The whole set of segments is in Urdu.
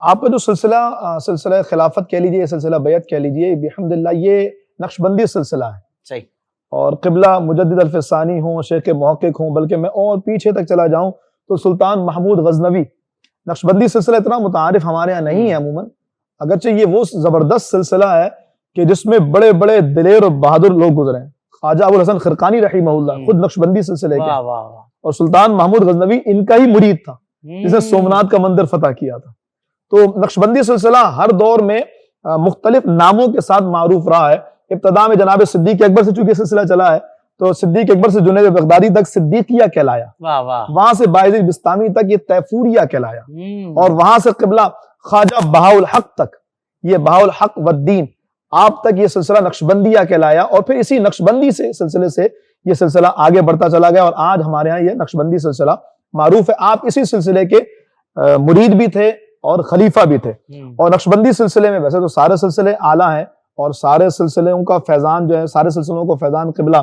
آپ کا جو سلسلہ خلافت کہہ لیجیے، سلسلہ بیعت کہہ لیجیے، بحمداللہ یہ نقشبندی سلسلہ ہے. صحیح. اور قبلہ مجدد الف ثانی ہوں، شیخ محقق ہوں، بلکہ میں اور پیچھے تک چلا جاؤں تو سلطان محمود غزنوی. نقشبندی سلسلہ اتنا متعارف ہمارے یہاں نہیں ہے عموماً، اگرچہ یہ وہ زبردست سلسلہ ہے کہ جس میں بڑے بڑے دلیر اور بہادر لوگ گزرے ہیں. خواجہ ابو الحسن خرقانی رحمہ اللہ خود نقشبندی سلسلے کے، اور سلطان محمود غزنوی ان کا ہی مرید تھا جس نے سومنات کا مندر فتح کیا تھا. تو نقشبندی سلسلہ ہر دور میں مختلف ناموں کے ساتھ معروف رہا ہے. ابتدا میں جناب صدیق اکبر سے چونکہ سلسلہ چلا ہے تو صدیق اکبر سے جنید بغدادی تک صدیقیہ کہلایا، وہاں سے باعث بستامی تک یہ تیفوریہ کہلایا، اور وہاں سے قبلہ خواجہ بہاء الحق تک یہ بہاء الحق والدین آپ تک یہ سلسلہ نقشبندیہ کہلایا. اور پھر اسی نقشبندی سے سلسلے سے یہ سلسلہ آگے بڑھتا چلا گیا، اور آج ہمارے ہاں یہ نقشبندی سلسلہ معروف ہے. آپ اسی سلسلے کے مرید بھی تھے اور خلیفہ بھی تھے. اور نقشبندی سلسلے میں ویسے تو سارے سلسلے اعلیٰ ہیں، اور سارے سلسلوں کا فیضان جو ہے، سارے سلسلوں کو فیضان قبلہ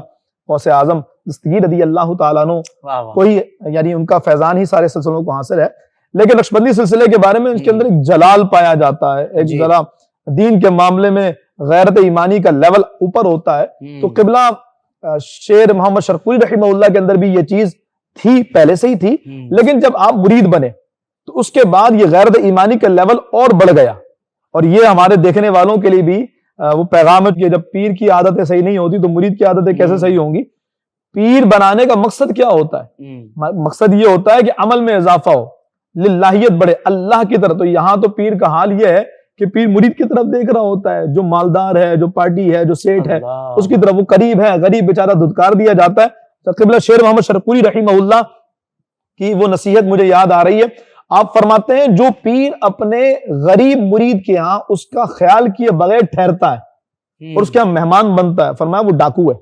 غوث اعظم دستگیر رضی اللہ تعالیٰ عنہ کوئی، یعنی ان کا فیضان ہی سارے سلسلوں کو حاصل ہے. لیکن نقشبندی سلسلے کے بارے میں اس کے اندر ایک جلال پایا جاتا ہے، ایک ذرا دین کے معاملے میں غیرت ایمانی کا لیول اوپر ہوتا ہے. تو قبلہ شیر محمد شرقوری رحمہ اللہ کے اندر بھی یہ چیز تھی، پہلے سے ہی تھی، لیکن جب آپ مرید بنے تو اس کے بعد یہ غیرت ایمانی کا لیول اور بڑھ گیا. اور یہ ہمارے دیکھنے والوں کے لیے بھی وہ پیغام ہے کہ جب پیر کی عادتیں صحیح نہیں ہوتی تو مرید کی عادتیں کیسے صحیح ہوں گی. پیر بنانے کا مقصد کیا ہوتا ہے؟ مقصد یہ ہوتا ہے کہ عمل میں اضافہ ہو، للہیت بڑھے، اللہ کی طرف. تو یہاں تو پیر کا حال یہ ہے کہ پیر مرید کی طرف دیکھ رہا ہوتا ہے، جو مالدار ہے، جو پارٹی ہے، جو سیٹ ہے، اس کی طرف وہ قریب ہے، غریب بیچارہ دھتکار دیا جاتا ہے. تو قبلہ شیر محمد شرقوری رحمہ اللہ کی وہ نصیحت مجھے یاد آ رہی ہے. آپ فرماتے ہیں جو پیر اپنے غریب مرید کے ہاں اس کا خیال کیے بغیر ٹھہرتا ہے اور اس کے ہاں مہمان بنتا ہے، فرمایا وہ ڈاکو ہے.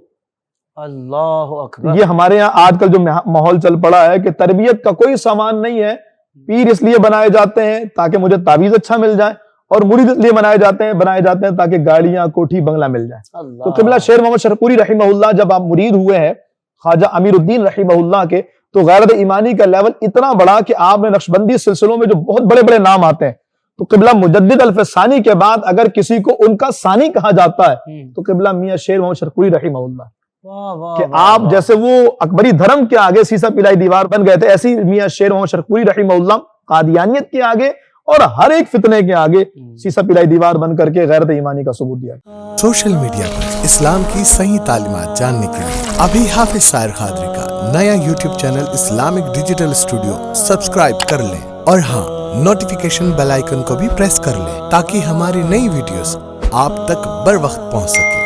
اللہ اکبر. یہ ہمارے یہاں آج کل جو ماحول چل پڑا ہے کہ تربیت کا کوئی سامان نہیں ہے. پیر اس لیے بنائے جاتے ہیں تاکہ مجھے تعویذ اچھا مل جائے، اور مرید اس لیے بنائے جاتے ہیں تاکہ گاڑیاں، کوٹھی، بنگلہ مل جائے. تو قبلہ شیر محمد شرقوری رحمہ اللہ جب آپ مرید ہوئے ہیں خواجہ امیر الدین رحمہ اللہ کے، تو غیرت ایمانی کا لیول اتنا بڑا کہ آپ نے نقشبندی سلسلوں میں جو بہت بڑے بڑے نام آتے ہیں، تو قبلہ مجدد الف ثانی کے بعد اگر کسی کو ان کا ثانی کہا جاتا ہے تو قبلہ میاں شیر محمد شرقوری رحمہ اللہ، کہ آپ جیسے وہ اکبری دھرم کے آگے سیسا پلائی دیوار بن گئے تھے، ایسی میاں شیر محمد شرقوری رحمہ اللہ قادیانیت کے آگے اور ہر ایک فتنے کے آگے سیسا پلائی دیوار بن کر کے غیرت ایمانی کا ثبوت دیا. سوشل میڈیا پر اسلام کی صحیح تعلیمات جاننے کے لیے ابھی حافظ سائر قادری کا نیا YouTube channel Islamic digital studio subscribe کر لیں، اور ہاں نوٹیفیکیشن بیل آئیکن کو بھی پریس کر لیں تاکہ ہماری نئی ویڈیوز آپ تک بر وقت پہنچ سکے.